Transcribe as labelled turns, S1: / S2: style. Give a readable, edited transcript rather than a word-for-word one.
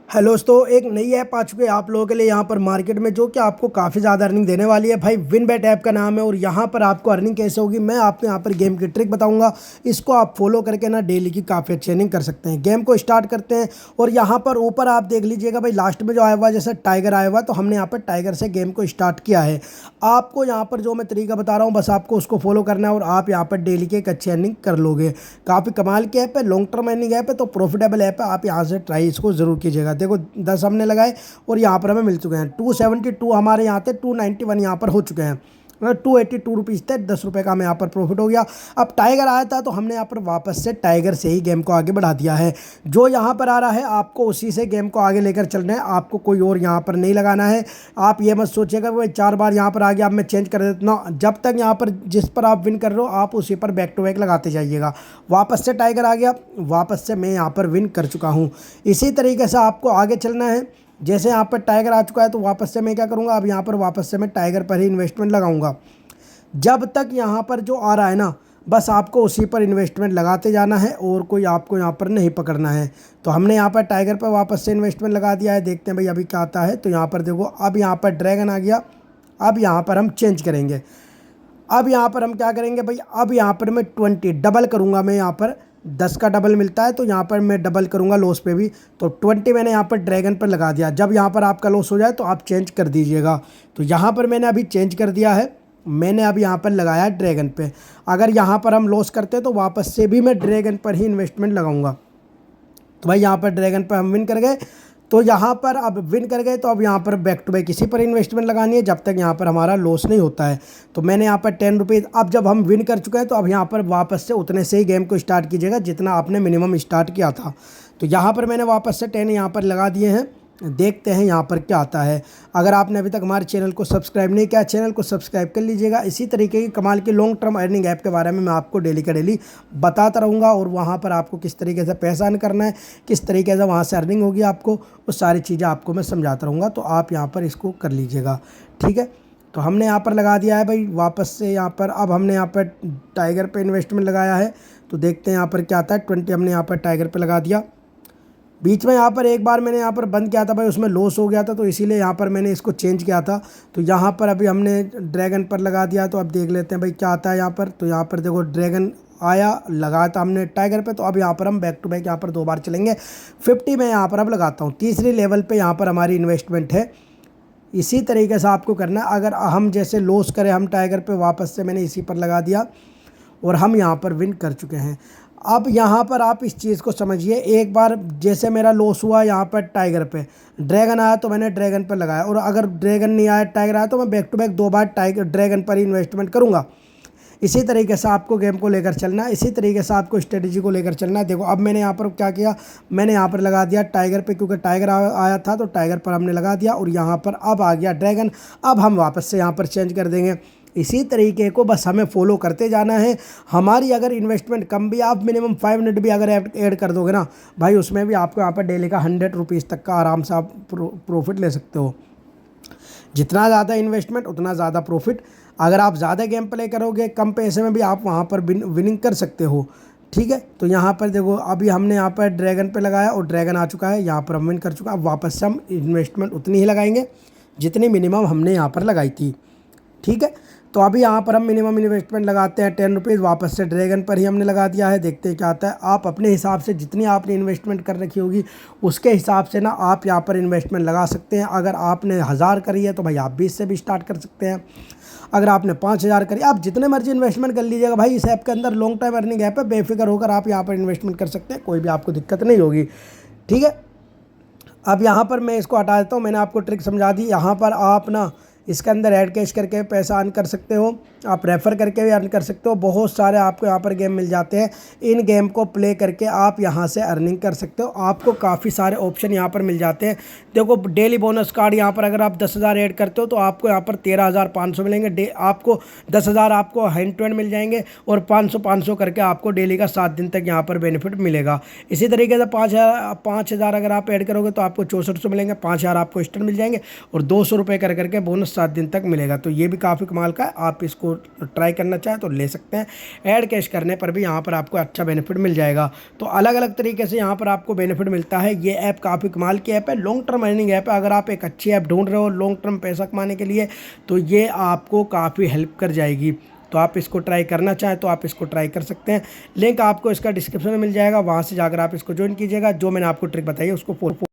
S1: Hello दोस्तों, एक नई ऐप आ चुकी है आप लोगों के लिए यहाँ पर मार्केट में, जो कि आपको काफ़ी ज़्यादा अर्निंग देने वाली है। भाई विनबेट ऐप का नाम है और यहाँ पर आपको अर्निंग कैसे होगी मैं आपको यहाँ पर गेम की ट्रिक बताऊंगा। इसको आप फॉलो करके ना डेली की काफ़ी अच्छी अर्निंग कर सकते हैं। गेम को स्टार्ट करते हैं और यहाँ पर ऊपर आप देख लीजिएगा भाई, लास्ट में जो आया हुआ जैसे टाइगर आया हुआ, तो हमने यहाँ पर टाइगर से गेम को स्टार्ट किया है। आपको यहाँ पर जो मैं तरीका बता रहा हूँ बस आपको उसको फॉलो करना है और आप यहाँ पर डेली की एक अच्छी अर्निंग कर लोगे। काफ़ी कमाल की ऐप है, लॉन्ग टर्म अर्निंग ऐप है, तो प्रॉफिटेबल ऐप है। आप यहाँ से ट्राई इसको ज़रूर कीजिएगा। देखो 10 हमने लगाए और यहाँ पर हमें मिल चुके हैं 272, हमारे यहाँ थे 291 यहाँ पर हो चुके हैं। 282 रुपीज़ थे, 10 रुपये का हमें यहाँ पर प्रॉफिट हो गया। अब टाइगर आया था तो हमने यहाँ पर वापस से टाइगर से ही गेम को आगे बढ़ा दिया है। जो यहाँ पर आ रहा है आपको उसी से गेम को आगे लेकर चलना है, आपको कोई और यहाँ पर नहीं लगाना है। आप ये मत सोचिएगा भाई 4 बार यहाँ पर आ गया अब मैं चेंज कर देता हूँ। जब तक यहाँ पर जिस पर आप विन कर रहे हो आप उसी पर बैक टू बैक लगाते जाइएगा। वापस से टाइगर आ गया, वापस से मैं यहाँ पर विन कर चुका हूँ। इसी तरीके से आपको आगे चलना है। जैसे यहाँ पर टाइगर आ चुका है तो वापस से मैं क्या करूँगा, अब यहाँ पर वापस से मैं टाइगर पर ही इन्वेस्टमेंट लगाऊंगा। जब तक यहाँ पर जो आ रहा है ना बस आपको उसी पर इन्वेस्टमेंट लगाते जाना है और कोई आपको यहाँ पर नहीं पकड़ना है। तो हमने यहाँ पर टाइगर पर वापस से इन्वेस्टमेंट लगा दिया है। देखते हैं भाई अभी क्या आता है। तो यहाँ पर देखो अब यहाँ पर ड्रैगन आ गया। अब यहाँ पर हम चेंज करेंगे। अब यहाँ पर हम क्या करेंगे भाई, अब यहाँ पर मैं 20 डबल करूँगा। मैं यहाँ पर 10 का डबल मिलता है तो यहाँ पर मैं डबल करूँगा लॉस पे भी। तो 20 मैंने यहाँ पर ड्रैगन पर लगा दिया। जब यहाँ पर आपका लॉस हो जाए तो आप चेंज कर दीजिएगा। तो यहाँ पर मैंने अभी चेंज कर दिया है। मैंने अब यहाँ पर लगाया है ड्रैगन पे। अगर यहाँ पर हम लॉस करते हैं तो वापस से भी मैं ड्रैगन पर ही इन्वेस्टमेंट लगाऊंगा। तो भाई यहाँ पर ड्रैगन पर हम विन कर गए। तो यहाँ पर अब विन कर गए तो अब यहाँ पर बैक टू बैक इसी पर इन्वेस्टमेंट लगानी है जब तक यहाँ पर हमारा लॉस नहीं होता है। तो मैंने यहाँ पर 10 रुपीज़, अब जब हम विन कर चुके हैं तो अब यहाँ पर वापस से उतने से ही गेम को स्टार्ट कीजिएगा जितना आपने मिनिमम स्टार्ट किया था। तो यहाँ पर मैंने वापस से 10 यहाँ पर लगा दिए हैं। देखते हैं यहाँ पर क्या आता है। अगर आपने अभी तक हमारे चैनल को सब्सक्राइब नहीं किया, चैनल को सब्सक्राइब कर लीजिएगा। इसी तरीके की कमाल की लॉन्ग टर्म अर्निंग ऐप के बारे में मैं आपको डेली का डेली बताता रहूँगा और वहाँ पर आपको किस तरीके से पैसा अर्न करना है, किस तरीके से वहाँ से अर्निंग होगी आपको, वो सारी चीज़ें आपको मैं समझाता रहूँगा। तो आप यहाँ पर इसको कर लीजिएगा, ठीक है। तो हमने यहाँ पर लगा दिया है भाई वापस से यहाँ पर। अब हमने यहाँ पर टाइगर पर इन्वेस्टमेंट लगाया है तो देखते हैं यहाँ पर क्या आता है। 20 हमने यहाँ पर टाइगर पर लगा दिया। बीच में यहाँ पर एक बार मैंने यहाँ पर बंद किया था भाई, उसमें लॉस हो गया था तो इसीलिए यहाँ पर मैंने इसको चेंज किया था। तो यहाँ पर अभी हमने ड्रैगन पर लगा दिया। तो अब देख लेते हैं भाई क्या आता है यहाँ पर। तो यहाँ पर देखो ड्रैगन आया, लगाया था हमने टाइगर पे। तो अब यहाँ पर हम बैक टू बैक यहाँ पर 2 बार चलेंगे। 50 में यहाँ पर अब लगाता हूँ। तीसरी लेवल पर यहाँ पर हमारी इन्वेस्टमेंट है। इसी तरीके से आपको करना है। अगर हम जैसे लॉस करें हम टाइगर पर, वापस से मैंने इसी पर लगा दिया और हम यहाँ पर विन कर चुके हैं। अब यहाँ पर आप इस चीज़ को समझिए, एक बार जैसे मेरा लॉस हुआ यहाँ पर टाइगर पे, ड्रैगन आया तो मैंने ड्रैगन पर लगाया, और अगर ड्रैगन नहीं आया टाइगर आया तो मैं बैक टू बैक 2 बार टाइगर ड्रैगन पर ही इन्वेस्टमेंट करूँगा। इसी तरीके से आपको गेम को लेकर चलना है, इसी तरीके से आपको स्ट्रेटजी को लेकर चलना है। देखो अब मैंने यहाँ पर क्या किया, मैंने यहाँ पर लगा दिया टाइगर पे, क्योंकि टाइगर आया था तो टाइगर पर हमने लगा दिया और यहाँ पर अब आ गया ड्रैगन। अब हम वापस से यहाँ पर चेंज कर देंगे। इसी तरीके को बस हमें फॉलो करते जाना है। हमारी अगर इन्वेस्टमेंट कम भी, आप मिनिमम 5 मिनट भी अगर ऐड कर दोगे ना भाई, उसमें भी आपको यहाँ पर डेली का 100 रुपीज़ तक का आराम से आप प्रॉफिट ले सकते हो। जितना ज़्यादा इन्वेस्टमेंट उतना ज़्यादा प्रॉफिट। अगर आप ज़्यादा गेम प्ले करोगे कम पैसे में भी आप वहाँ पर विनिंग कर सकते हो, ठीक है। तो यहाँ पर देखो अभी हमने यहाँ पर ड्रैगन पे लगाया और ड्रैगन आ चुका है, यहाँ पर हम विन कर चुका है। अब वापस से हम इन्वेस्टमेंट उतनी ही लगाएंगे जितनी मिनिमम हमने यहाँ पर लगाई थी, ठीक है। तो अभी यहाँ पर हम मिनिमम इन्वेस्टमेंट लगाते हैं 10 रुपीज़, वापस से ड्रैगन पर ही हमने लगा दिया है। देखते हैं क्या आता है। आप अपने हिसाब से जितनी आपने इन्वेस्टमेंट कर रखी होगी उसके हिसाब से ना आप यहाँ पर इन्वेस्टमेंट लगा सकते हैं। अगर आपने 1000 करी है तो भाई आप 20 से भी स्टार्ट कर सकते हैं। अगर आपने 5000 करी, आप जितने मर्जी इन्वेस्टमेंट कर लीजिएगा भाई। इस ऐप के अंदर लॉन्ग टाइम अर्निंग ऐप है, बेफिक्र होकर आप यहाँ पर इन्वेस्टमेंट कर सकते हैं, कोई भी आपको दिक्कत नहीं होगी, ठीक है। अब यहाँ पर मैं इसको हटा देता हूँ। मैंने आपको ट्रिक समझा दी। यहाँ पर आप ना इसके अंदर ऐड कैश करके पैसा अर्न कर सकते हो, आप रेफ़र करके भी अर्न कर सकते हो। बहुत सारे आपको यहाँ पर गेम मिल जाते हैं, इन गेम को प्ले करके आप यहाँ से अर्निंग कर सकते हो। आपको काफ़ी सारे ऑप्शन यहाँ पर मिल जाते हैं। देखो डेली बोनस कार्ड यहाँ पर अगर आप 10,000 ऐड करते हो तो आपको यहाँ पर 13,500 मिलेंगे। आपको 10,000 आपको हैंड टू हैंड मिल जाएंगे और 500 करके आपको डेली का 7 दिन तक यहाँ पर बेनिफिट मिलेगा। इसी तरीके से 5,000 अगर आप ऐड करोगे तो आपको 6400 मिलेंगे, 5,000 आपको इंस्टेंट मिल जाएंगे और 200 रुपये कर करके बोनस 7 दिन तक मिलेगा। तो ये भी काफ़ी कमाल का है, आप इसको ट्राई करना चाहें तो ले सकते हैं। ऐड कैश करने पर भी यहाँ पर आपको अच्छा बेनिफिट मिल जाएगा। तो अलग अलग तरीके से यहाँ पर आपको बेनिफिट मिलता है। ये ऐप काफ़ी कमाल की ऐप है, लॉन्ग टर्म अर्निंग ऐप है। अगर आप एक अच्छी ऐप ढूंढ रहे हो लॉन्ग टर्म पैसा कमाने के लिए तो ये आपको काफ़ी हेल्प कर जाएगी। तो आप इसको ट्राई करना चाहें तो आप इसको ट्राई कर सकते हैं। लिंक आपको इसका डिस्क्रिप्शन में मिल जाएगा, वहाँ से जाकर आप इसको ज्वाइन कीजिएगा। जो मैंने आपको ट्रिक बताई है उसको फॉलो